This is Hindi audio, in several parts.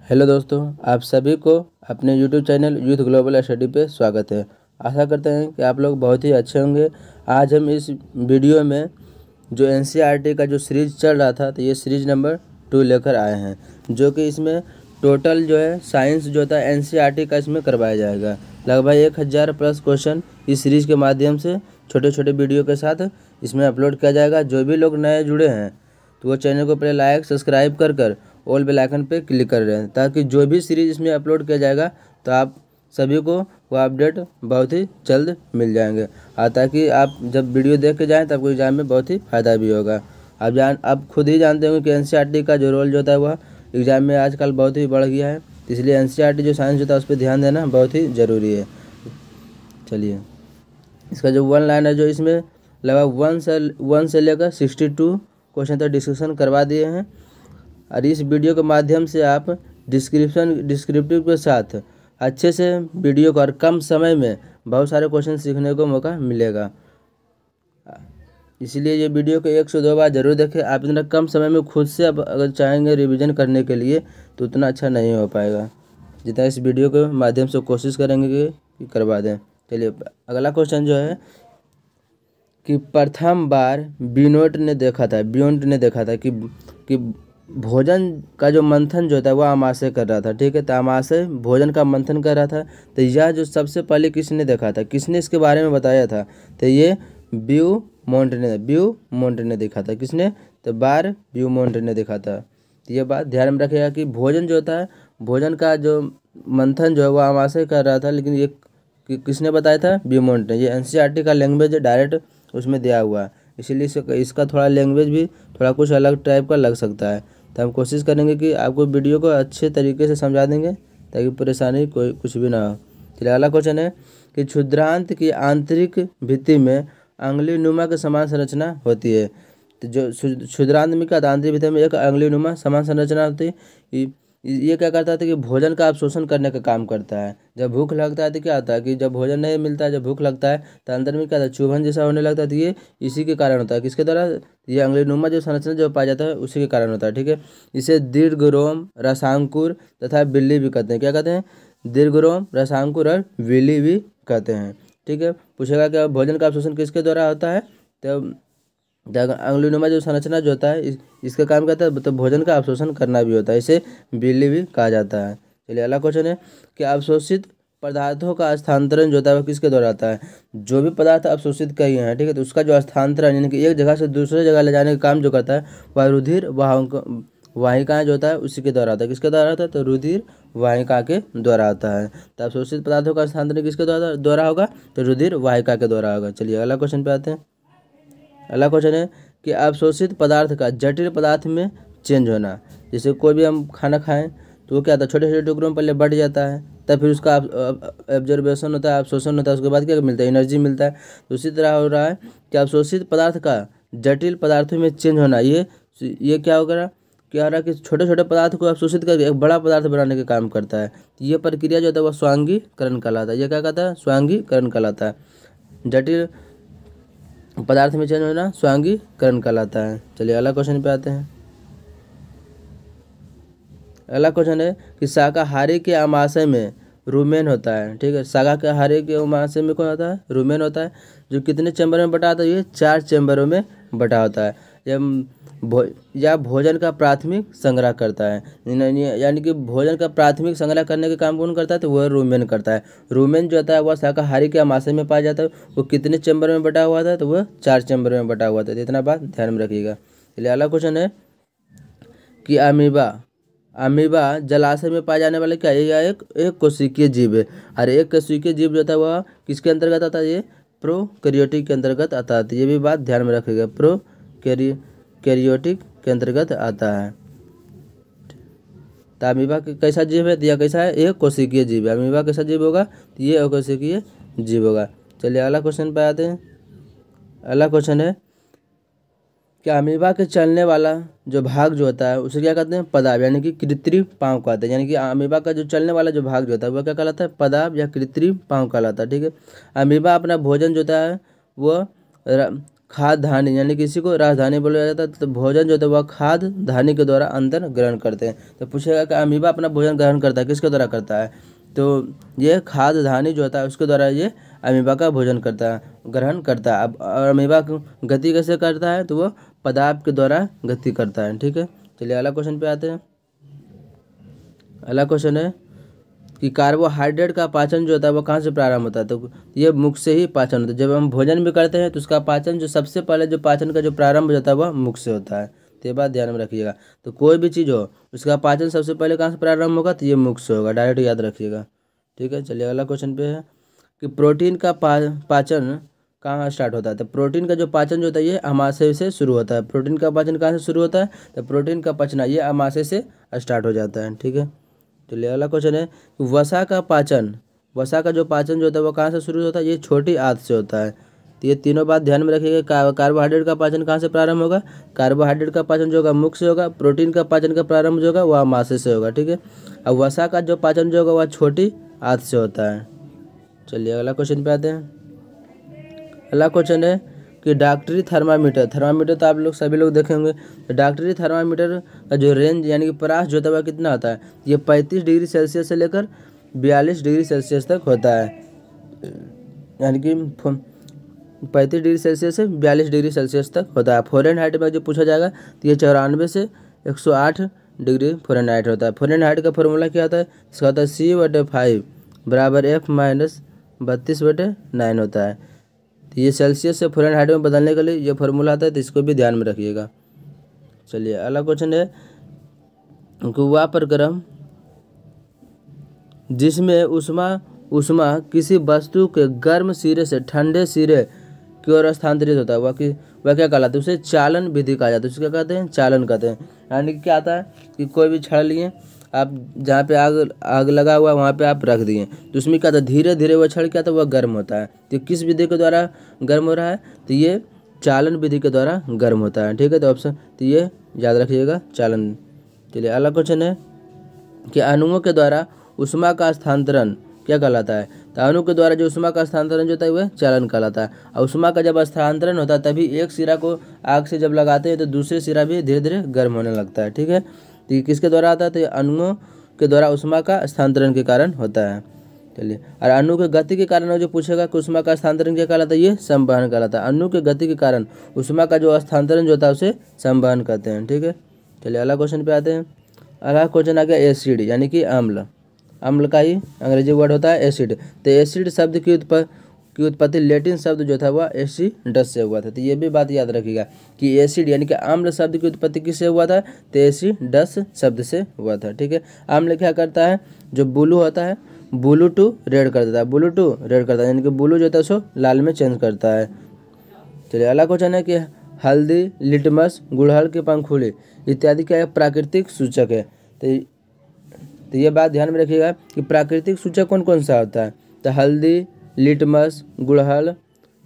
हेलो दोस्तों, आप सभी को अपने YouTube channel youth global study पे स्वागत है। आशा करते हैं कि आप लोग बहुत ही अच्छे होंगे। आज हम इस वीडियो में जो NCERT का जो सीरीज चल रहा था, तो ये सीरीज नंबर 2 लेकर आए हैं, जो कि इसमें टोटल जो है साइंस जो था NCERT का इसमें करवाया जाएगा। लगभग 1000 प्लस क्वेश्चन इस सीरीज के माध्यम से छोटे छोटे वीडियो के साथ इसमें अपलोड किया जाएगा। जो भी लोग नए जुड़े हैं तो वो चैनल को पहले लाइक सब्सक्राइब कर ऑल बेल आइकन पे क्लिक कर रहे हैं, ताकि जो भी सीरीज इसमें अपलोड किया जाएगा तो आप सभी को वो अपडेट बहुत ही जल्द मिल जाएंगे, और ताकि आप जब वीडियो देख के जाएँ तो आपको एग्जाम में बहुत ही फ़ायदा भी होगा। आप खुद ही जानते होंगे कि NCERT का जो रोल जो होता है वह एग्ज़ाम में आजकल बहुत ही बढ़ गया है, इसलिए NCERT जो साइंस होता है उस पर ध्यान देना बहुत ही ज़रूरी है। चलिए, इसका जो वन लाइन है जो इसमें लगभग वन से लेकर 62 क्वेश्चन तक डिस्कशन करवा दिए हैं, और इस वीडियो के माध्यम से आप डिस्क्रिप्टिव के साथ अच्छे से वीडियो को और कम समय में बहुत सारे क्वेश्चन सीखने को मौका मिलेगा। इसलिए ये वीडियो को 1 से 2 बार ज़रूर देखें। आप इतना कम समय में खुद से अब अगर चाहेंगे रिवीजन करने के लिए तो उतना अच्छा नहीं हो पाएगा जितना इस वीडियो के माध्यम से कोशिश करेंगे कि करवा दें। चलिए, अगला क्वेश्चन जो है कि प्रथम बार बियोंट ने देखा था कि भोजन का जो मंथन जो था वह अमाशय कर रहा था। ठीक है, तो अमाशय भोजन का मंथन कर रहा था, तो यह जो सबसे पहले किसने देखा था, किसने इसके बारे में बताया था, तो ये ब्यूमोंट ने देखा था। किसने? तो बार ब्यूमोंट ने देखा था। तो ये बात ध्यान में रखिएगा कि भोजन जो होता है, भोजन का जो मंथन जो है वह अमाशय कर रहा था, लेकिन ये किसने बताया था? ब्यूमोंट ने। ये NCERT का लैंग्वेज डायरेक्ट उसमें दिया हुआ है, इसीलिए इसका थोड़ा लैंग्वेज भी थोड़ा कुछ अलग टाइप का लग सकता है। तो हम कोशिश करेंगे कि आपको वीडियो को अच्छे तरीके से समझा देंगे ताकि परेशानी कोई कुछ भी ना हो। चलिए, अगला क्वेश्चन है कि क्षुद्रांत की आंतरिक भित्ति में अंगुली नुमा के समान संरचना होती है। तो जो क्षुद्रांत में क्या, आंतरिक भित्ति में एक अंगुली नुमा समान संरचना होती है। ये क्या करता था कि भोजन का अवशोषण करने का काम करता है। जब भूख लगता है तो क्या होता है कि जब भोजन नहीं मिलता है, जब भूख लगता है तो अंदर में क्या होता है, चुभन जैसा होने लगता है। तो ये इसी के कारण होता है। किसके द्वारा? ये अंगुलीनुमा जो संरचना जो पाया जाता है उसी के कारण होता है। ठीक है, इसे दीर्घरोम, रसांकुर तथा बिल्ली भी कहते हैं। क्या कहते हैं? दीर्घरोम, रसांकुर और बिल्ली भी कहते हैं। ठीक है, पूछेगा कि भोजन का अवशोषण किसके द्वारा होता है, तो अंगुलीनुमा जो संरचना जो होता है इसका काम करता है, तो भोजन का अवशोषण करना भी होता है, इसे बिल्ली भी कहा जाता है। चलिए, अगला क्वेश्चन है कि अवशोषित पदार्थों का स्थानांतरण जो होता है वह किसके द्वारा आता है। जो भी पदार्थ अवशोषित किए हैं, ठीक है, तो उसका जो स्थानांतरण यानी कि एक जगह से दूसरे जगह ले जाने का काम जो करता है वह रुधिर वाहिकाएं जो होता है उसी के द्वारा आता है। किसके द्वारा आता है? तो रुधिर वाहिका के द्वारा आता है। तो अवशोषित पदार्थों का स्थानांतरण किसके द्वारा होगा? तो रुधिर वाहिका के द्वारा होगा। चलिए, अगला क्वेश्चन पे आते हैं। अगला क्वेश्चन है कि अवशोषित पदार्थ का जटिल पदार्थ में चेंज होना। जैसे कोई भी हम खाना खाएं तो वो क्या होता है, छोटे छोटे टुकड़ों में पहले बढ़ जाता है, तब फिर उसका एब्जॉर्बेशन होता है, अवशोषण होता है, उसके बाद क्या मिलता है? एनर्जी मिलता है। तो उसी तरह हो रहा है कि अवशोषित पदार्थ का जटिल पदार्थों में चेंज होना। ये क्या होगा, क्या हो रहा है कि छोटे छोटे पदार्थ को अवशोषित करके एक बड़ा पदार्थ बनाने का काम करता है। ये प्रक्रिया जो होता है वह स्वांगीकरण कहलाता है। ये क्या कहता है? स्वांगीकरण कहलाता है। जटिल पदार्थ में चेंज होना स्वांगीकरण कहलाता है। चलिए, अगला क्वेश्चन पे आते हैं। अगला क्वेश्चन है कि शाकाहारी के आमाशय में रुमेन होता है। ठीक है, शाकाहारी के आमाशय में कौन होता है? रुमेन होता है, जो कितने चैम्बर में बटा होता है? ये 4 चैम्बरों में बटा होता है। या भोजन का प्राथमिक संग्रह करता है, यानी कि भोजन का प्राथमिक संग्रह करने का काम कौन करता है? तो वह रुमेन करता है। रुमेन जो होता है वह शाकाहारी के आमाशय में पाया जाता है। वो कितने चैम्बर में बटा हुआ था? तो वह 4 चैम्बर में बटा हुआ था। तो इतना बात ध्यान में रखिएगा। चलिए, अगला क्वेश्चन है कि अमीबा जलाशय में पाए जाने वाले क्या, यह एक कोशिकीय जीव है। और एक कोशिकीय जीव जो था वह किसके अंतर्गत आता है? ये प्रोकैरियोटिक के अंतर्गत आता है। ये भी बात ध्यान में रखिएगा, प्रोकैरियोटिक के अंतर्गत आता है। तो अमीबा कैसा जीव है? यह कैसा है? एक कोशिकीय जीव है। अमीबा कैसा जीव होगा? तो ये एक कोशिकीय जीव होगा। चलिए, अगला क्वेश्चन पे आते हैं। अगला क्वेश्चन है कि अमीबा के चलने वाला जो भाग जो होता है उसे क्या कहते हैं? पदाव, यानी कि कृत्रिम पाँव कहते हैं। यानी कि अमीबा का जो चलने वाला जो भाग जो होता है वह क्या कहलाता है? पदाव या कृत्रिम पाँव कहलाता है। ठीक है, अमीबा अपना भोजन जो होता है वह खाद धानी, यानी किसी को राजधानी बोला जाता है। तो भोजन जो होता है वह खाद धानी के द्वारा अंदर ग्रहण करते हैं। तो पूछेगा कि अमीबा अपना भोजन ग्रहण करता है, किसके द्वारा करता है? तो ये खाद धानी जो होता है उसके द्वारा ये अमीबा का भोजन करता है, ग्रहण करता है। अब अमीबा गति कैसे करता है? तो वह पदार्थ के द्वारा गति करता है। ठीक है, चलिए अगला क्वेश्चन पे आते हैं। अगला क्वेश्चन है कि कार्बोहाइड्रेट का पाचन जो होता है वो कहाँ से प्रारंभ होता है? तो ये मुख से ही पाचन होता है। जब हम भोजन भी करते हैं तो उसका पाचन जो सबसे पहले जो पाचन का जो प्रारंभ हो जाता है वह मुख से होता है। तो ये बात ध्यान में रखिएगा। तो कोई भी चीज़ हो उसका पाचन सबसे पहले कहाँ से प्रारंभ होगा? तो ये मुख से होगा, डायरेक्ट याद रखिएगा। ठीक है, चलिए अगला क्वेश्चन पे है कि प्रोटीन का पाचन कहाँ स्टार्ट होता है? तो प्रोटीन का जो पाचन जो होता है ये अमाशय से शुरू होता है। प्रोटीन का पाचन कहाँ से शुरू होता है? तो प्रोटीन का पचना ये अमाशय से स्टार्ट हो जाता है। ठीक है, चलिए अगला क्वेश्चन है कि वसा का जो पाचन जो होता है वो कहाँ से शुरू होता है? ये छोटी आंत से होता है। तो ये तीनों बात ध्यान में रखिएगा। कार्बोहाइड्रेट का पाचन कहाँ से प्रारंभ होगा? कार्बोहाइड्रेट का पाचन जो होगा मुख से होगा। प्रोटीन का पाचन का प्रारंभ जो होगा वह अमाशय से होगा। ठीक है, अब वसा का जो पाचन जो होगा वह छोटी आंत से होता है। चलिए अगला क्वेश्चन पे आते हैं। अगला क्वेश्चन है कि डॉक्टरी थर्मामीटर तो आप लोग सभी लोग देखे होंगे। तो डॉक्टरी थर्मामीटर का जो रेंज यानी कि परास जो होता है वह कितना होता है? ये 35 डिग्री सेल्सियस से लेकर 42 डिग्री सेल्सियस तक होता है। यानी कि 35 डिग्री सेल्सियस से 42 डिग्री सेल्सियस तक होता है। फ़ारेनहाइट में जो पूछा जाएगा तो ये 94 से 108 डिग्री फ़ारेनहाइट होता है। फ़ारेनहाइट का फॉर्मूला क्या होता है? इसका होता है C/5 बराबर F माइनस 32/9 होता है। तो ये सेल्सियस से फ़ारेनहाइट में बदलने के लिए ये फार्मूला आता है, तो इसको भी ध्यान में रखिएगा। चलिए अगला क्वेश्चन है कि वह प्रक्रम जिसमें उष्मा किसी वस्तु के गर्म सिरे से ठंडे सिरे की ओर स्थानांतरित होता है वह क्या कहलाता है? उसे चालन विधि कहा जाता है। उसे क्या कहते हैं? चालन कहते हैं। यानी कि क्या आता है कि कोई भी छड़ लिए आप, जहाँ पे आग लगा हुआ है वहाँ पे आप रख दिए, तो उसमें क्या था, धीरे धीरे वह छड़ क्या था, वह गर्म होता है। तो किस विधि के द्वारा गर्म हो रहा है? तो ये चालन विधि के द्वारा गर्म होता है। ठीक है, तो ऑप्शन तो ये याद रखिएगा, चालन। चलिए अगला क्वेश्चन है कि अणुओं के द्वारा उष्मा का स्थानांतरण क्या कहलाता है? तो अणु के द्वारा जो उष्मा का स्थानांतरण जो होता है वह चालन कहलाता है। और उष्मा का जब स्थानांतरण होता है तभी एक सिरा को आग से जब लगाते हैं तो दूसरे सिरा भी धीरे धीरे गर्म होने लगता है। ठीक है, तो ये किसके द्वारा आता है? तो अणुओं के द्वारा उष्मा का स्थानांतरण के कारण होता है। चलिए, और अणु के गति के कारण जो पूछेगा कि उष्मा का स्थानांतरण क्या कहलाता है? ये संवहन कहलाता है। अणु के गति के कारण उष्मा का जो स्थानांतरण जो होता है उसे संवहन कहते हैं। ठीक है, चलिए अगला क्वेश्चन पे आते हैं। अगला क्वेश्चन आ गया एसिड, यानी कि अम्ल का ही अंग्रेजी वर्ड होता है एसिड। तो एसिड शब्द की उत्पत्ति लैटिन शब्द जो था वह एसिडस से हुआ था। तो ये भी बात याद रखिएगा कि एसिड यानी कि अम्ल शब्द की उत्पत्ति किससे हुआ था? तो एसिडस शब्द से हुआ था। ठीक है, अम्ल क्या करता है? जो ब्लू होता है ब्लू टू रेड कर देता है, ब्लू टू रेड करता है, यानी कि ब्लू जो होता है उसको लाल में चेंज करता है। चलिए अगला क्वेश्चन है कि हल्दी, लिटमस, गुड़हल की पंखुड़ी इत्यादि क्या प्राकृतिक सूचक है? तो ये बात ध्यान में रखिएगा कि प्राकृतिक सूचक कौन कौन सा होता है? तो हल्दी, लिटमस, गुड़हल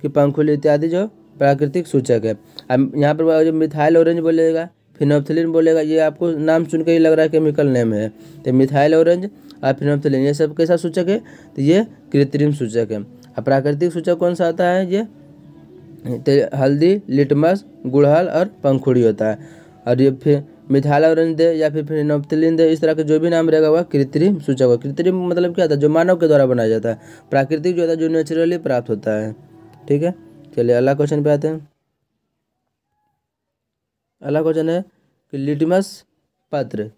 की पंखुड़ी इत्यादि जो प्राकृतिक सूचक है। अब यहाँ पर जो मिथाइल ऑरेंज बोलेगा, फिनोप्थिलीन बोलेगा, ये आपको नाम सुन के ही लग रहा है केमिकल नेम है। तो मिथाइल ऑरेंज और फिनोप्थिलीन ये सब कैसा सूचक है? तो ये कृत्रिम सूचक है। अब प्राकृतिक सूचक कौन सा होता है? ये तो हल्दी, लिटमस, गुड़हल और पंखुड़ी होता है। और ये फिर मिथाइल ऑरेंज दे या फिर फिनोप्थिलीन दे, इस तरह के जो भी नाम रहेगा वह कृत्रिम सूचक है। कृत्रिम मतलब क्या होता है? जो मानव के द्वारा बनाया जाता है। प्राकृतिक जो होता है जो नेचुरली प्राप्त होता है। ठीक है, चलिए अगला क्वेश्चन पे आते हैं। अगला क्वेश्चन है कि लिटमस पत्र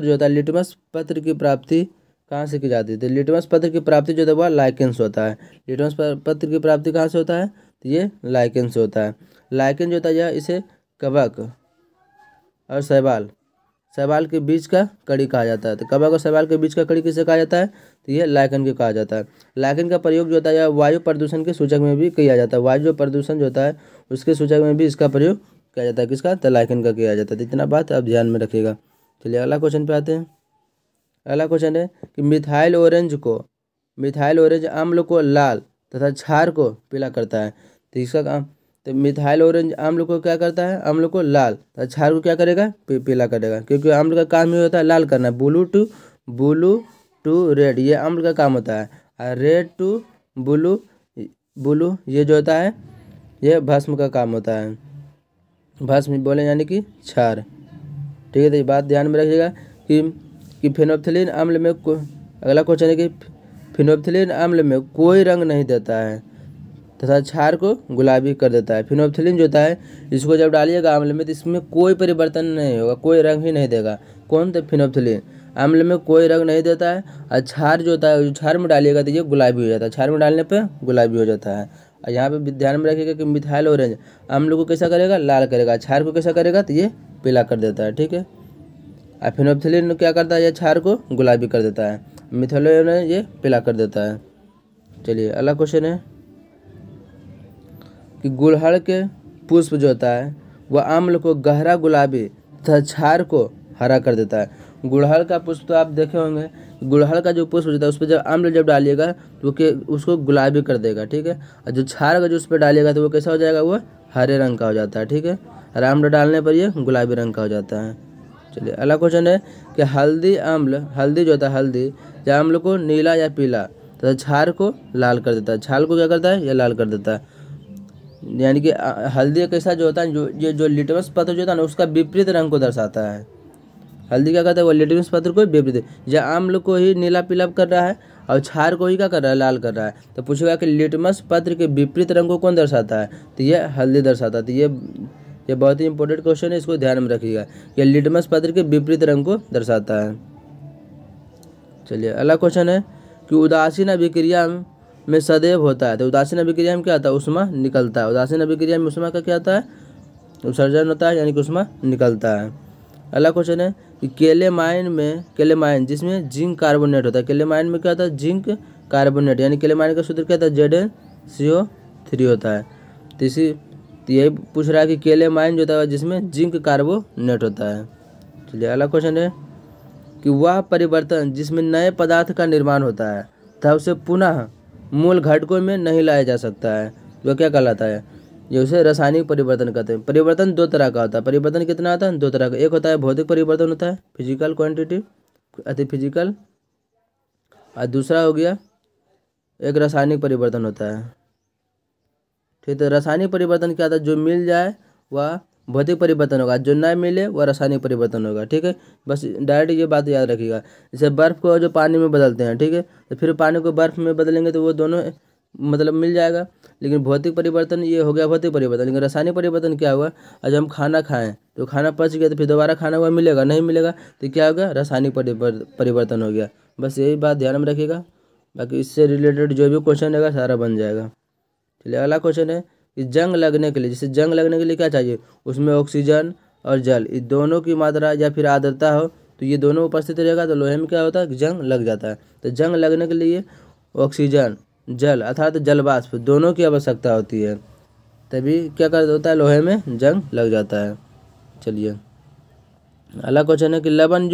जो होता है, लिटमस पत्र की प्राप्ति कहाँ से की जाती है? तो लिटमस पत्र की प्राप्ति जो होता है वह लाइकेन से होता है। लिटमस पत्र की प्राप्ति कहाँ से होता है? तो ये लाइकेन से होता है। लाइकेन जो होता है इसे कवक और शैवाल के बीच का कड़ी कहा जाता है। तो कवक और शैवाल के बीच का कड़ी किसे कहा जाता है? तो ये लाइकेन के कहा जाता है। लाइकेन का प्रयोग जो होता है वायु प्रदूषण के सूचक में भी किया जाता है। वायु जो प्रदूषण जो होता है उसके सूचक में भी इसका प्रयोग किया जाता है। किसका? तो लाइकेन का किया जाता है। इतना बात आप ध्यान में रखिएगा। चलिए अगला क्वेश्चन पे आते हैं। अगला क्वेश्चन है कि मिथाइल ऑरेंज अम्ल को लाल तथा क्षार को पीला करता है। तो इसका काम, तो मिथाइल ऑरेंज अम्ल को क्या करता है? अम्ल को लाल तथा क्षार को क्या करेगा? पीला करेगा, क्योंकि अम्ल का काम ये होता है लाल करना। ब्लू टू रेड ये अम्ल का काम होता है। और रेड टू ब्लू ये जो होता है यह भस्म का काम होता है। भस्म बोले यानी कि क्षार। ठीक है, तो ये बात ध्यान में रखिएगा कि फेनोल्फथालीन अम्ल में अगला क्वेश्चन है कि फेनोल्फथालीन अम्ल में कोई रंग नहीं देता है तथा क्षार को गुलाबी कर देता है। फेनोल्फथालीन जो होता है इसको जब डालिएगा अम्ल में तो इसमें कोई परिवर्तन नहीं होगा, कोई रंग ही नहीं देगा। कौन? तो फेनोल्फथालीन अम्ल में कोई रंग नहीं देता है। और क्षार जो होता है, जो क्षार में डालिएगा तो ये गुलाबी हो जाता है, क्षार में डालने पर गुलाबी हो जाता है। और यहाँ पे ध्यान में रखिएगा कि मिथाइल ऑरेंज अम्ल को कैसा करेगा? लाल करेगा। क्षार को कैसा करेगा? तो ये पीला कर देता है। ठीक है, और फेनोल्फथालीन क्या करता है? ये क्षार को गुलाबी कर देता है, मिथाइल ऑरेंज ये पीला कर देता है। चलिए अगला क्वेश्चन है कि गुड़हल के पुष्प जो होता है वह अम्ल को गहरा गुलाबी तथा क्षार को हरा कर देता है। गुड़हल का पुष्प तो आप देखे होंगे, गुड़हल का जो पुष्प होता है उस पर जब अम्ल जब डालिएगा तो उसको गुलाबी कर देगा। ठीक है, और जो क्षार का जो उस पर डालिएगा तो वो कैसा हो जाएगा? वो हरे रंग का हो जाता है। ठीक है, और अम्ल डालने पर ये गुलाबी रंग का हो जाता है। चलिए अगला क्वेश्चन है कि हल्दी जो होता है हल्दी या अम्ल को नीला या पीला तथा क्षार को लाल कर देता है। क्षार को क्या करता है? ये लाल कर देता है। यानी कि हल्दी कैसा जो होता है, जो लिटमस पत्र जो होता है ना उसका विपरीत रंग को दर्शाता है। हल्दी क्या करता है? वो लिटमस पत्र को विपरीत, या अम्ल को ही नीला पीला कर रहा है और क्षार को ही क्या कर रहा है? लाल कर रहा है। तो पूछेगा कि लिटमस पत्र के विपरीत रंग को कौन दर्शाता है? तो ये हल्दी दर्शाता है। तो ये बहुत ही इंपॉर्टेंट क्वेश्चन है, इसको ध्यान में रखिएगा। ये लिटमस पत्र के विपरीत रंग को दर्शाता है। चलिए अगला क्वेश्चन है कि उदासीन अभिक्रिया में सदैव होता है। तो उदासीन अभिक्रिया में क्या होता है? ऊष्मा निकलता है। उदासीन अभिक्रिया में ऊष्मा का क्या होता है? उत्सर्जन होता है, यानी कि ऊष्मा निकलता है। अगला क्वेश्चन है कि केलेमाइन जिसमें जिंक कार्बोनेट होता है। केलेमाइन में क्या होता है? जिंक कार्बोनेट, यानी केलेमाइन का सूत्र क्या होता है? ZnCO3 होता है। तो यही पूछ रहा है कि केलेमाइन जो होता है जिसमें जिंक कार्बोनेट होता है। चलिए अगला क्वेश्चन है कि वह परिवर्तन जिसमें नए पदार्थ का निर्माण होता है तथा उसे पुनः मूल घटकों में नहीं लाया जा सकता है, वह क्या कहलाता है? ये उसे रासायनिक परिवर्तन कहते हैं। परिवर्तन दो तरह का होता है। परिवर्तन कितना होता है? दो तरह का। एक होता है भौतिक परिवर्तन होता है, फिजिकल क्वांटिटी अति फिजिकल, और दूसरा हो गया एक रासायनिक परिवर्तन होता है। ठीक है, रासायनिक परिवर्तन क्या होता है? जो मिल जाए वह भौतिक परिवर्तन होगा, जो ना मिले वह रासायनिक परिवर्तन होगा। ठीक है, बस डायरेक्ट ये बात याद रखिएगा। जैसे बर्फ़ को जो पानी में बदलते हैं, ठीक है, तो फिर पानी को बर्फ़ में बदलेंगे तो वो दोनों मतलब मिल जाएगा। लेकिन भौतिक परिवर्तन ये हो गया भौतिक परिवर्तन। लेकिन रासायनिक परिवर्तन क्या हुआ? आज हम खाना खाएं तो खाना पच गया तो फिर दोबारा खाना हुआ मिलेगा? नहीं मिलेगा। तो क्या होगा? रासायनिक परिवर्तन हो गया। बस यही बात ध्यान में रखिएगा, बाकी इससे रिलेटेड जो भी क्वेश्चन रहेगा सारा बन जाएगा। चलिए अगला क्वेश्चन है कि जंग लगने के लिए, जैसे जंग लगने के लिए क्या चाहिए? उसमें ऑक्सीजन और जल, ये दोनों की मात्रा या फिर आर्द्रता हो तो ये दोनों उपस्थित रहेगा तो लोहे में क्या होता है? कि जंग लग जाता है। तो जंग लगने के लिए ऑक्सीजन, जल अर्थात जल वाष्प दोनों की आवश्यकता होती है, तभी क्या कर होता है? लोहे में जंग लग जाता है। चलिए अगला क्वेश्चन है कि लवण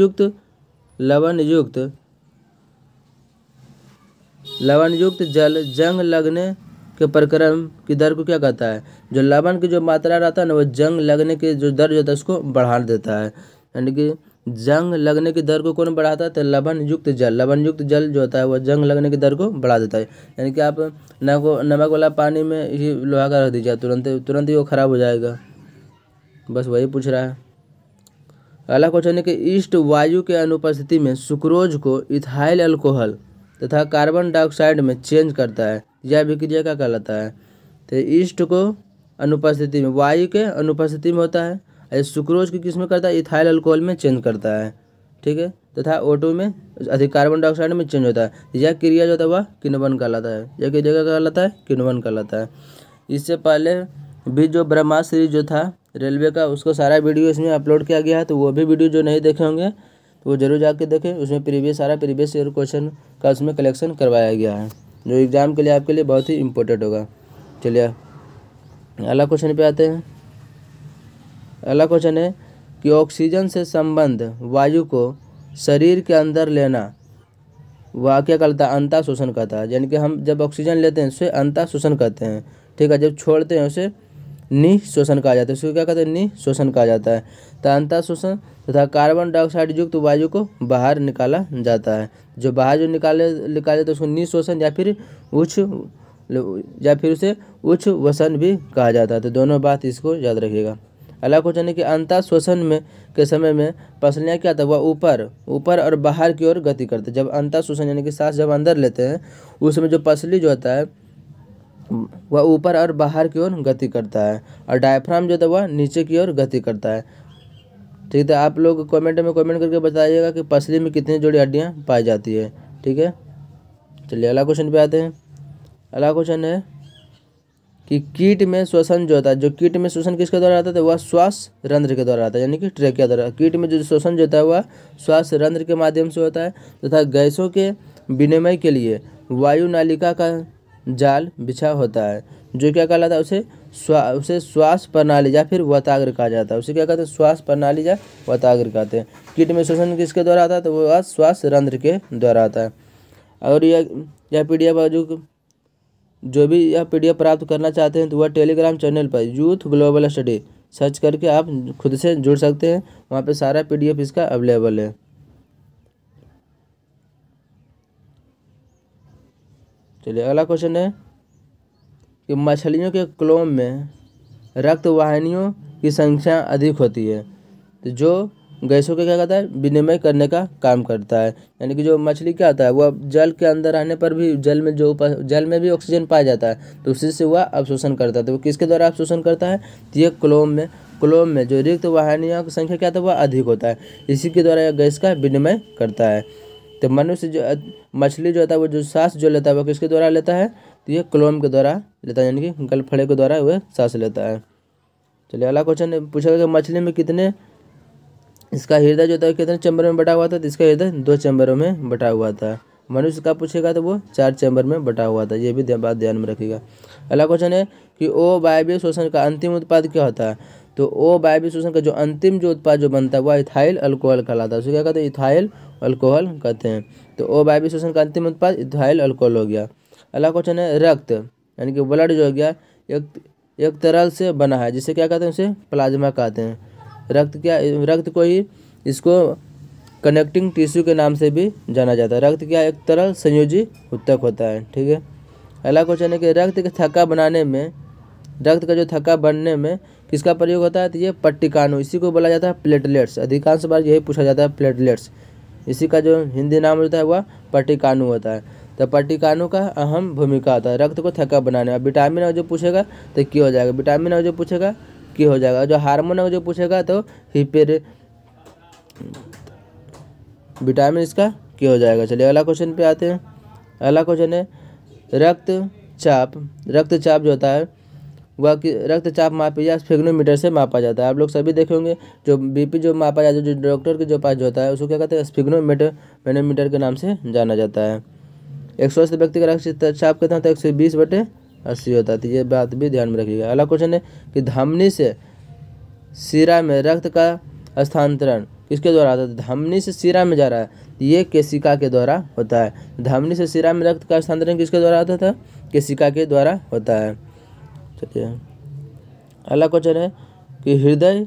युक्त जल जंग लगने के प्रक्रम की दर को क्या कहता है? जो लवण की जो मात्रा रहता है ना वो जंग लगने के जो दर जो होता है उसको बढ़ा देता है। यानी कि जंग लगने की दर को कौन बढ़ाता है? तो लवण युक्त जल जो होता है वो जंग लगने की दर को बढ़ा देता है। यानी कि आप नमक वाला पानी में ही लोहा का रख दीजिए, तुरंत ही वो खराब हो जाएगा। बस वही पूछ रहा है। अगला क्वेश्चन है कि ईस्ट वायु के अनुपस्थिति में सुक्रोज को इथाइल अल्कोहल तथा कार्बन डाइऑक्साइड में चेंज करता है, यह अभिक्रिया क्या कहलाता है? तो ईस्ट को अनुपस्थिति में, वायु के अनुपस्थिति में होता है, सुक्रोज की किस में करता है? इथाइल अल्कोहल में चेंज करता है। ठीक है, तथा O2 में अधिक कार्बन डाइऑक्साइड में चेंज होता है। यह क्रिया जो होता है वह किण्वन कहलाता है। यह किस जगह कहलाता है? किण्वन कहलाता है। इससे पहले भी जो ब्रह्मास्त्र सीरीज जो था रेलवे का, उसको सारा वीडियो इसमें अपलोड किया गया है, तो वो भी वीडियो जो नहीं देखे होंगे तो वो जरूर जाके देखें। उसमें सारा प्रीवियस ईयर क्वेश्चन का उसमें कलेक्शन करवाया गया है, जो एग्ज़ाम के लिए आपके लिए बहुत ही इम्पोर्टेंट होगा। चलिए अगला क्वेश्चन पे आते हैं। अगला क्वेश्चन है कि ऑक्सीजन से संबंध वायु को शरीर के अंदर लेना वह क्या कहता है? अंतः शोषण कहता है। यानी कि हम जब ऑक्सीजन लेते हैं उसे अंतः शोषण कहते हैं। ठीक है, जब छोड़ते हैं उसे निःशोषण कहा जाता है। उसको क्या कहते हैं? निःशोषण कहा जाता है। तो अंतः शोषण तथा कार्बन डाइऑक्साइड युक्त वायु को बाहर निकाला जाता है। जो बाहर जो निकाले तो उसको निःशोषण या फिर या फिर उसे उच्च वसन भी कहा जाता है। तो दोनों बात इसको याद रखिएगा। अगला क्वेश्चन है कि अंतः श्वसन में के समय में पसलियाँ क्या था, वह ऊपर और बाहर की ओर गति करते हैं। जब अंतः श्वसन यानी कि सांस जब अंदर लेते हैं उस समय जो पसली जो होता है वह ऊपर और बाहर की ओर गति करता है, और डायफ्राम जो होता है वह नीचे की ओर गति करता है। ठीक है, आप लोग कमेंट करके बताइएगा कि पसली में कितनी जोड़ी हड्डियाँ पाई जाती है। ठीक है, चलिए अगला क्वेश्चन पे आते हैं। अगला क्वेश्चन है कि कीट में श्वसन जो होता है, जो कीट में श्वसन किसके द्वारा आता है, वह श्वास रंध्र के द्वारा आता है, यानी कि ट्रेकिया द्वारा। कीट में जो श्वसन जो होता है वह श्वास रंध्र के माध्यम से होता है तथा गैसों के विनिमय के लिए वायु नालिका का जाल बिछा होता है, जो क्या कहलाता है, उसे श्वास प्रणाली या फिर वताग्र कहा जाता है। उसे क्या कहते हैं, श्वास प्रणाली या वताग्र कहते हैं। कीट में श्वसन किसके द्वारा आता है, तो वह श्वास रंध्र के द्वारा आता है। और यह पीडीएफ जो भी यह पीडीएफ प्राप्त करना चाहते हैं तो वह टेलीग्राम चैनल पर यूथ ग्लोबल स्टडी सर्च करके आप खुद से जुड़ सकते हैं, वहाँ पे सारा पीडीएफ इसका अवेलेबल है। चलिए अगला क्वेश्चन है कि मछलियों के क्लोम में रक्त वाहिनियों की संख्या अधिक होती है, तो जो गैसों के क्या कहता है, विनिमय करने का काम करता है। यानी कि जो मछली क्या होता है वह जल के अंदर आने पर भी जल में भी ऑक्सीजन पाया जाता है, तो उसी से वह अवशोषण करता है। तो वो किसके द्वारा अवशोषण करता है, तो ये क्लोम में जो रिक्त वाहिनियों की संख्या क्या होता है वह अधिक होता है, इसी के द्वारा यह गैस का विनिमय करता है। तो मनुष्य जो मछली जो होता है वो जो सांस जो लेता है वह किसके द्वारा लेता है, तो ये क्लोम के द्वारा लेता है, यानी कि गलफड़े के द्वारा वह सांस लेता है। चलिए अगला क्वेश्चन पूछा कि मछली में कितने, इसका हृदय जो होता है कितने चैम्बर में बटा हुआ था, तो इसका हृदय 2 चैम्बरों में बटा हुआ था। मनुष्य का पूछेगा तो वो 4 चैम्बर में बटा हुआ था, ये भी बात ध्यान में रखिएगा। अगला क्वेश्चन है कि ओ वायवीय श्वसन का अंतिम उत्पाद क्या होता है, तो ओ वायवीय श्वसन का जो अंतिम जो उत्पाद जो बनता है वह इथाइल अल्कोहल कहलाता है। उसे क्या कहते हैं, इथाइल अल्कोहल कहते हैं। तो ओ वायवीय श्वसन का अंतिम उत्पाद इथाइल अल्कोहल हो गया। अगला क्वेश्चन है रक्त यानी कि ब्लड जो हो गया एक तरल से बना है, जिसे क्या कहते हैं, उसे प्लाज्मा कहते हैं। रक्त को ही इसको कनेक्टिंग टिश्यू के नाम से भी जाना जाता है। रक्त क्या एक तरल संयोजी ऊतक होता है। ठीक है, अगला क्वेश्चन है कि रक्त का जो थक्का बनने में किसका प्रयोग होता है, तो ये पट्टिकाणु, इसी को बोला जाता है प्लेटलेट्स। अधिकांश बार यही पूछा जाता है प्लेटलेट्स, इसी का जो हिंदी नाम होता है वह पट्टिकाणु होता है। तो पट्टिकाणु का अहम भूमिका होता है रक्त को थक्का बनाने में। विटामिन अगर जो पूछेगा तो क्या हो जाएगा, विटामिन अगर जो पूछेगा क्या हो जाएगा, जो हार्मोन अगर जो पूछेगा तो विटामिन इसका क्या हो जाएगा। चलिए अगला क्वेश्चन पे आते हैं। अगला क्वेश्चन है रक्तचाप जो होता है वह रक्तचाप मापी या स्फिग्नोमीटर से मापा जाता है। आप लोग सभी देखे होंगे जो बीपी जो मापा जाता है, जो डॉक्टर के जो पास जो होता है उसको क्या कहते हैं, स्फिग्नोमीटर के नाम से जाना जाता है। एक स्वस्थ व्यक्ति का रक्तचाप कितना होता है, 120/80 होता है। तो ये बात भी ध्यान में रखिएगा। अगला क्वेश्चन है कि धमनी से शिरा में रक्त का स्थानांतरण किसके द्वारा होता है, धमनी से शिरा में जा रहा है, ये केशिका के द्वारा होता है। धमनी से शिरा में रक्त का स्थानांतरण किसके द्वारा होता था, केशिका के द्वारा होता है। चलिए अगला क्वेश्चन है कि हृदय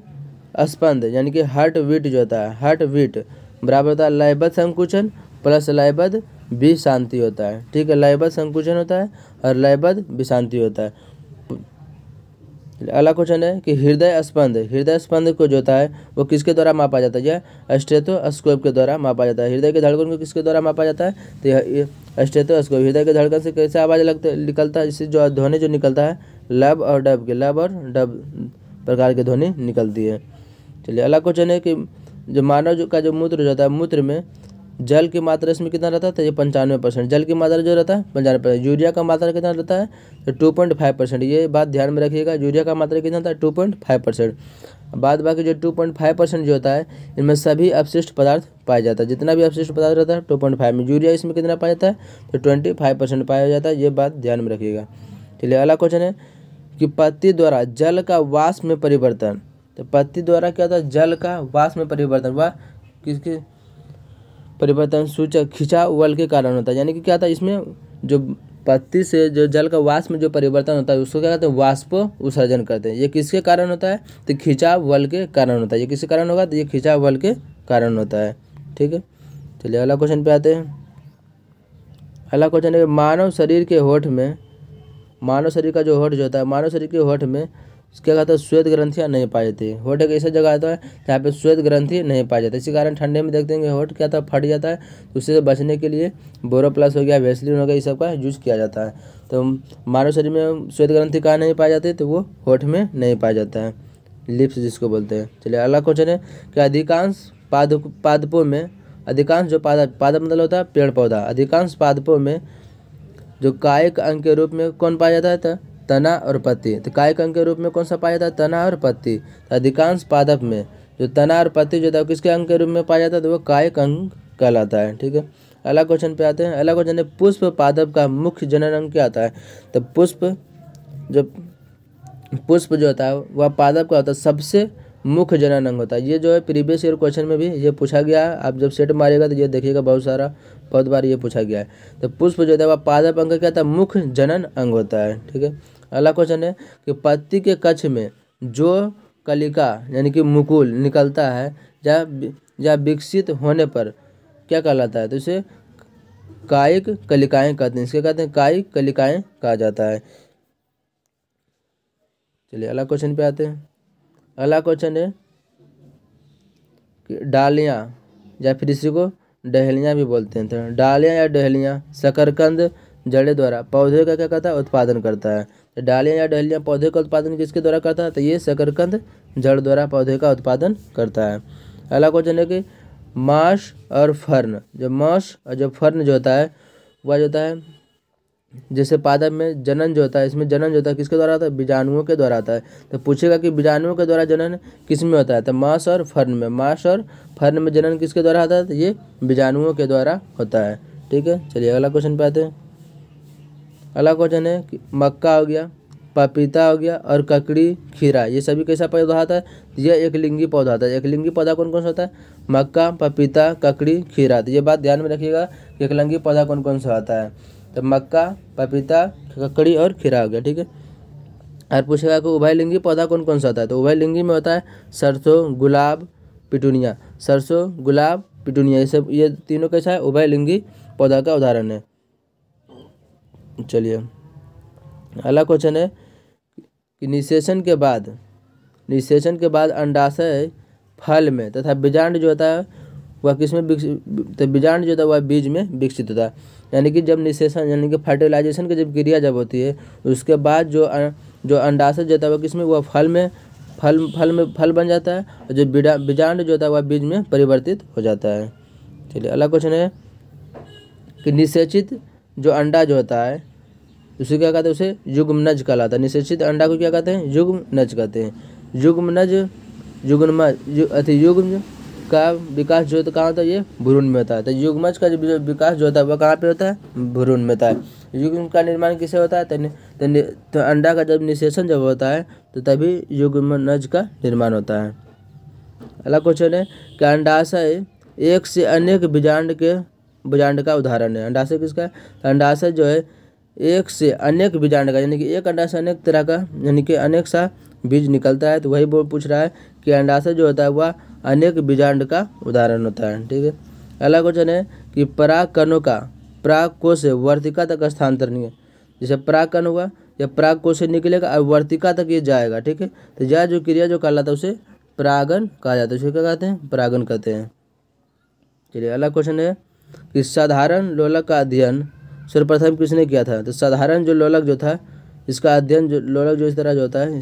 स्पंद यानी कि हार्ट बीट जो होता है, हार्ट बीट बराबर होता है लयबद्ध संकुचन प्लस लयबद्ध विशांति होता है। ठीक है, लयबद्ध संकुचन होता है और लयबद्ध विशांति होता है। अगला क्वेश्चन है कि हृदय स्पंद को जो होता है वो किसके द्वारा मापा जाता है, यह स्टेथोस्कोप के द्वारा मापा जाता है। हृदय के धड़कन को किसके द्वारा मापा जाता है, तो यह स्टेथोस्कोप। हृदय के धड़कन से कैसे आवाज़ निकलता है, इससे जो ध्वनि जो निकलता है लब और डब प्रकार की ध्वनि निकलती है। चलिए अगला क्वेश्चन है कि जो मानव का जो मूत्र जो होता है, मूत्र में जल की मात्रा इसमें कितना रहता है, तो ये 95%। जल की मात्रा जो रहता है 95%। यूरिया का मात्रा कितना रहता है, तो 2.5%। ये बात ध्यान में रखिएगा, यूरिया का मात्रा कितना होता है 2.5%। बाद बाकी जो 2.5% जो होता है इनमें सभी अपशिष्ट पदार्थ पाया जाता है। जितना भी अपशिष्ट पदार्थ रहता है 2.5 में, यूरिया इसमें कितना पाया जाता है, तो 25% पाया जाता है। ये बात ध्यान में रखिएगा। चलिए अगला क्वेश्चन है कि पत्ती द्वारा जल का वाष्प में परिवर्तन, तो पत्ती द्वारा क्या होता है, जल का वाष्प में परिवर्तन, वह किसके परिवर्तन सूचक खिंचाव बल के कारण होता है। यानी कि क्या था, इसमें जो पत्ती से जो जल का वाष्प में जो परिवर्तन होता है उसको क्या कहते हैं, वाष्प उत्सर्जन करते हैं। ये किसके कारण होता है, तो खिंचाव बल के कारण होता है। ये किसके कारण होगा, तो ये खिंचाव बल के कारण होता है। ठीक है, चलिए अगला क्वेश्चन पे आते हैं। अगला क्वेश्चन है मानव शरीर के होठ में मानव शरीर का जो होठ जो होता है, मानव शरीर के होठ में क्या कहता है, श्वेत ग्रंथियाँ नहीं पाई जाती। होठ एक ऐसा जगह आता है जहाँ पे श्वेत ग्रंथि नहीं पाई जाती। इसी कारण ठंडे में देखते हैं कि होठ क्या था, फट जाता है। तो उससे बचने के लिए बोरोप्लस हो गया, वैसलीन हो गया, इस सब का यूज किया जाता है। तो मानव शरीर में श्वेत ग्रंथि कहाँ नहीं पाई जाती, तो वो होठ में नहीं पाया जाता है, लिप्स जिसको बोलते हैं। चलिए अगला क्वेश्चन है कि अधिकांश पादपों में, अधिकांश जो पादप मतलब होता है पेड़ पौधा, अधिकांश पादपों में जो कायिक अंग के रूप में कौन पाया जाता है, तना और पत्ती। तो कायिक अंग के रूप में कौन सा पाया जाता है, तना और पत्ती। तो अधिकांश पादप में जो तना और पत्ती जो था किसके अंग के रूप में पाया जाता है, तो वो कायिक अंग कहलाता है। ठीक है, अगला क्वेश्चन पे आते हैं। अगला क्वेश्चन है पुष्प पादप का मुख्य जनन अंग क्या आता है। तो पुष्प जो होता है वह पादप का होता है सबसे मुख्य जनन अंग होता है। ये जो है प्रीवियस ईयर क्वेश्चन में भी ये पूछा गया है। आप जब सेट मारिएगा तो ये देखिएगा बहुत बार ये पूछा गया है। तो पुष्प जो होता है वह पादप अंग क्या होता है, मुख्य जनन अंग होता है। ठीक है, अगला क्वेश्चन है कि पत्ती के कक्ष में जो कलिका यानी कि मुकुल निकलता है या विकसित होने पर क्या कहलाता है, तो इसे कायिक कलिकाएं कहते हैं। इसके कहते हैं कायिक कलिकाएं कहा जाता है। चलिए अगला क्वेश्चन पे आते हैं। अगला क्वेश्चन है कि डालियाँ या फिर इसी को डहेलियाँ भी बोलते हैं। तो डालियाँ या डहेलियाँ शकरकंद जड़े द्वारा पौधे का क्या करता है, उत्पादन करता है। तो डालियाँ या डहेलियाँ पौधे का उत्पादन किसके द्वारा करता है, तो ये शकरकंद जड़ द्वारा पौधे का उत्पादन करता है। अगला क्वेश्चन है कि मांस और फर्न, जो मांस और जो फर्न जो होता है वह जो होता है, जैसे पादप में जनन जो होता है, इसमें जनन जो होता है किसके द्वारा आता है, बीजाणुओं के द्वारा आता है। तो पूछेगा कि बीजाणुओं के द्वारा जनन किस में होता है, तो मांस और फर्न में। मांस और फर्न में जनन किसके द्वारा आता है, तो ये बीजाणुओं के द्वारा होता है। ठीक है, चलिए अगला क्वेश्चन पे आते हैं। अगला क्वेश्चन है कि मक्का हो गया, पपीता हो गया और ककड़ी खीरा, ये सभी कैसा पौधा आता है, यह एक लिंगी पौधा आता है। एक लिंगी पौधा कौन कौन सा होता है, मक्का, पपीता, ककड़ी, खीरा। तो ये बात ध्यान में रखिएगा कि एक लिंगी पौधा कौन कौन सा आता है। तो मक्का, पपीता, ककड़ी और खीरा हो गया। ठीक है, और पूछेगा कि उभयलिंगी पौधा कौन कौन सा होता है। तो उभयलिंगी में होता है सरसों, गुलाब, पिटूनिया। सरसों, गुलाब, पिटूनिया, ये तीनों कैसा है, उभयलिंगी पौधा का उदाहरण है। चलिए अगला क्वेश्चन है कि निषेचन के बाद अंडाशय फल में तथा बीजांड जो होता है वह किसमें तो बीजांड जो होता है वह बीज में विकसित होता है। यानी कि जब निषेचन यानी कि फर्टिलाइजेशन की जब क्रिया जब होती है उसके बाद जो अंडाशय जो होता है वह किसमें, वह फल बन जाता है। और जो बीजांड जो होता है वह बीज में परिवर्तित हो जाता है। चलिए अगला क्वेश्चन है कि निषेचित जो अंडा जो होता है उसे क्या कहते हैं, उसे युग्मनज कहलाता है। निषेचित अंडा को क्या कहते हैं, युग्मनज कहते हैं। युग्म का विकास जो होता है कहाँ होता है, ये भ्रूण में होता है। तो युग्मज का जो विकास जो होता है वह कहाँ पे होता है, भ्रूण में होता है। युग्म का निर्माण किससे होता है, तो अंडा का जब निषेचन जब होता है तो तभी युग्मनज का निर्माण होता है। अगला क्वेश्चन है कि अंडाशय एक से अनेक बीजांड का उदाहरण है। अंडाशय किसका है, तो अंडाशय जो है एक से अनेक बीजांड का, यानी कि एक अंडा से अनेक तरह का यानी कि अनेक सा बीज निकलता है। तो वही पूछ रहा है कि अंडाशय जो होता है वह अनेक बीजांड का उदाहरण होता है। ठीक है, अगला क्वेश्चन है कि परागकणों का परागकोश से वर्तिका तक स्थानांतरण है। जैसे परागकण हुआ या परागकोश से निकलेगा और वर्तिका तक ये जाएगा। ठीक है, तो यह जो क्रिया जो कहलाता है उसे परागन कहा जाता है। उसे क्या कहते हैं, परागन कहते हैं। चलिए अगला क्वेश्चन है कि साधारण लोलक का अध्ययन सर्वप्रथम किसने किया था। तो साधारण जो लोलक जो था इसका अध्ययन जो लोलक जो इस तरह जो होता है,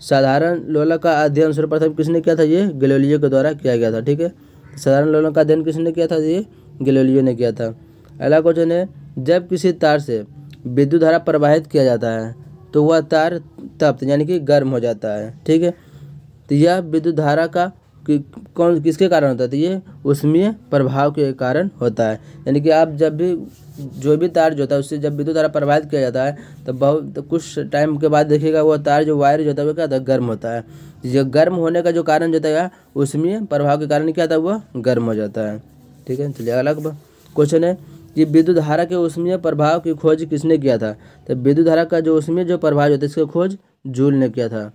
साधारण लोलक का अध्ययन सर्वप्रथम किसने किया था, ये गैलीलियो के द्वारा किया गया था। ठीक है, साधारण लोलक का अध्ययन किसने किया था, ये गैलीलियो ने किया था। अगला क्वेश्चन है जब किसी तार से विद्युत धारा प्रवाहित किया जाता है तो वह तार तप्त यानी कि गर्म हो जाता है। ठीक है, तो यह विद्युत धारा का किसके कारण होता है, तो ये ऊष्मीय प्रभाव के कारण होता है। यानी कि आप जब भी जो भी तार जो होता है उससे जब विद्युत धारा प्रवाहित किया जाता है तो कुछ टाइम के बाद देखिएगा वो तार जो वायर जो होता है वो क्या होता है, गर्म होता है। जो गर्म होने का जो कारण जो होता है ऊष्मीय प्रभाव के कारण क्या होता है, वो गर्म हो जाता है। ठीक है, चलिए अगला क्वेश्चन है कि विद्युत धारा के ऊष्मीय प्रभाव की खोज किसने किया था। तो विद्युत धारा का जो ऊष्मीय जो प्रभाव होता है इसकी खोज जूल ने किया था।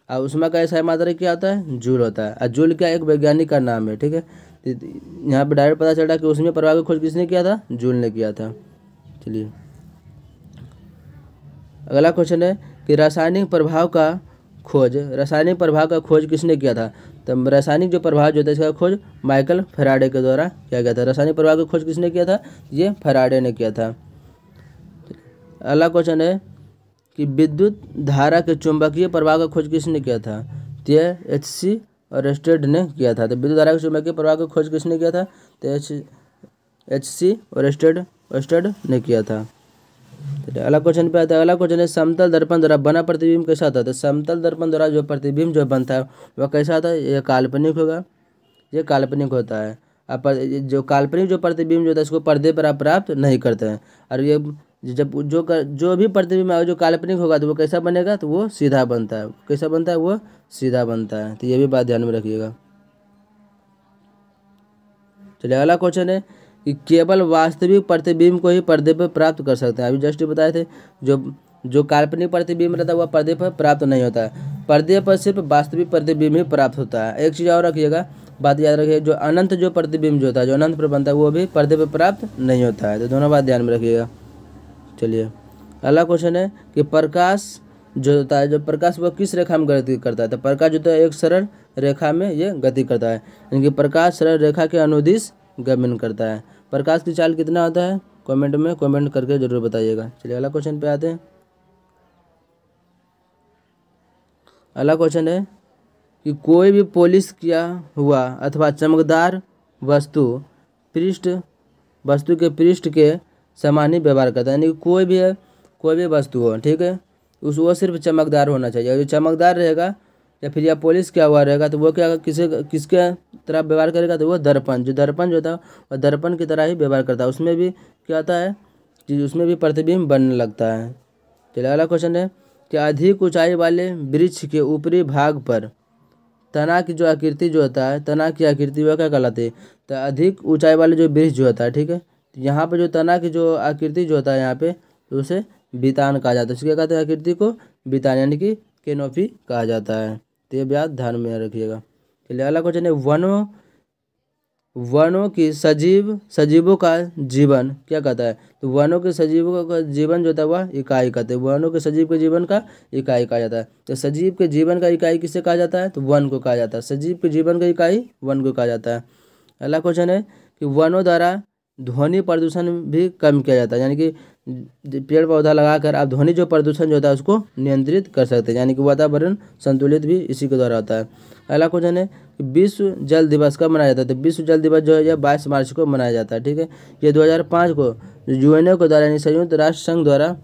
और ऊष्मा का ऐसा मात्रा क्या होता है, जूल होता है। और जूल क्या एक वैज्ञानिक का नाम है। ठीक है, यहाँ पे डायरेक्ट पता चल रहा है कि उसमें प्रभाव की खोज किसने किया था, जूल ने किया था। चलिए अगला क्वेश्चन है कि रासायनिक प्रभाव का खोज किसने किया था। तो रासायनिक जो प्रभाव जो था इसका खोज माइकल फैराडे के द्वारा किया गया था। रासायनिक प्रभाव की खोज किसने किया था, ये फैराडे ने किया था। अगला क्वेश्चन है कि विद्युत धारा के चुंबकीय प्रभाव का खोज किसने किया था, तो यह एच.सी. ओरस्टेड ने किया था। तो विद्युत धारा के चुंबकीय प्रभाव का खोज किसने किया था, तो एच.सी. ओरस्टेड ने किया था। अगला क्वेश्चन पे आता है। अगला क्वेश्चन है समतल दर्पण द्वारा बना प्रतिबिंब कैसा होता है। तो समतल दर्पण द्वारा जो प्रतिबिंब जो बनता है वह कैसा होता है, ये काल्पनिक होगा, ये काल्पनिक होता है। अब जो काल्पनिक जो प्रतिबिंब जो होता है इसको पर्दे पर आप प्राप्त नहीं करते हैं। और ये जब जो भी प्रतिबिंब जो काल्पनिक होगा तो वो कैसा बनेगा, तो वो सीधा बनता है। कैसा बनता है, वो सीधा बनता है। तो ये भी बात ध्यान में रखिएगा। चलिए अगला क्वेश्चन है कि केवल वास्तविक प्रतिबिंब को ही पर्दे पर प्राप्त कर सकते हैं। अभी जस्ट बताए थे जो काल्पनिक प्रतिबिंब रहता है वह पर्दे पर प्राप्त नहीं होता है। पर्दे पर सिर्फ वास्तविक प्रतिबिंब ही प्राप्त होता है। एक चीज़ और रखिएगा, बात याद रखिए, जो अनंत जो प्रतिबिंब जो होता है, जो अनंत पर बनता है वो भी पर्दे पर प्राप्त नहीं होता है। तो दोनों बात ध्यान में रखिएगा। चलिए अगला क्वेश्चन है कि प्रकाश जो होता है, जो प्रकाश वह किस रेखा में गति करता है। तो प्रकाश जो होता है एक सरल रेखा में ये गति करता है, यानी कि प्रकाश सरल रेखा के अनुदिश गमन करता है। प्रकाश की चाल कितना होता है, कमेंट करके जरूर बताइएगा। चलिए अगला क्वेश्चन पे आते हैं। अगला क्वेश्चन है कि कोई भी पॉलिश किया हुआ अथवा चमकदार वस्तु के पृष्ठ के समान ही व्यवहार करता है। यानी कि कोई भी वस्तु हो, ठीक है, वो सिर्फ चमकदार होना चाहिए। जो चमकदार रहेगा या फिर या पॉलिश किया हुआ रहेगा तो वो क्या किसके तरह व्यवहार करेगा, तो वो दर्पण जो होता है वह दर्पण की तरह ही व्यवहार करता है। उसमें भी क्या होता है कि उसमें भी प्रतिबिंब बनने लगता है। चलिए अगला क्वेश्चन है कि अधिक ऊंचाई वाले वृक्ष के ऊपरी भाग पर तना की जो आकृति जो होता है, तना की आकृति वह क्या कहलाती है। तो अधिक ऊंचाई वाले जो वृक्ष जो होता है, ठीक है, तो यहाँ पे जो तना की जो आकृति जो होता है यहाँ पे, तो उसे बितान कहा जाता है। क्या कहते हैं, आकृति को बितान यानी कि कैनोपी कहा जाता है। तो ये बात ध्यान में रखिएगा। चलिए अगला क्वेश्चन है वनों की सजीवों का जीवन क्या कहता है। तो वनों के सजीवों का जीवन जो होता है वह इकाई कहते हैं। वनों के सजीव के जीवन का इकाई कहा जाता है। तो सजीव के जीवन का इकाई किसे कहा जाता है, तो वन को कहा जाता है। सजीव के जीवन का इकाई वन को कहा जाता है। अगला क्वेश्चन है कि वनों द्वारा ध्वनि प्रदूषण भी कम किया जाता है, यानी कि पेड़ पौधा लगाकर आप ध्वनि जो प्रदूषण जो होता है उसको नियंत्रित कर सकते हैं, यानी कि वातावरण संतुलित भी इसी के द्वारा होता है। अगला क्वेश्चन है कि विश्व जल दिवस कब मनाया जाता है। तो विश्व जल दिवस जो है यह 22 मार्च को मनाया जाता है, ठीक है। ये 2005 को यूएनओ के द्वारा यानी संयुक्त राष्ट्र संघ द्वारा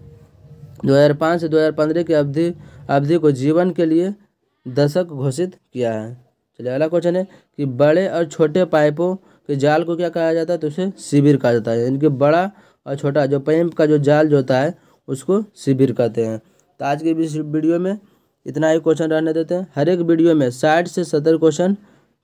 2005 से 2015 की अवधि को जीवन के लिए दशक घोषित किया है। चलिए अगला क्वेश्चन है कि बड़े और छोटे पाइपों के जाल को क्या कहा जाता है, तो उसे शिविर कहा जाता है। इनके बड़ा और छोटा जो पाइप का जो जाल जो होता है उसको शिविर कहते हैं। तो आज के इस वीडियो में इतना ही क्वेश्चन रहने देते हैं। हर एक वीडियो में 60 से 70 क्वेश्चन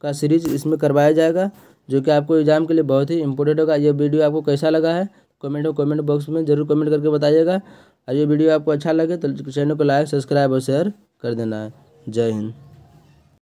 का सीरीज इसमें करवाया जाएगा, जो कि आपको एग्जाम के लिए बहुत ही इंपॉर्टेंट होगा। ये वीडियो आपको कैसा लगा है कमेंट बॉक्स में जरूर कमेंट करके बताइएगा। और ये वीडियो आपको अच्छा लगे तो चैनल को लाइक सब्सक्राइब और शेयर कर देना है। जय हिंद।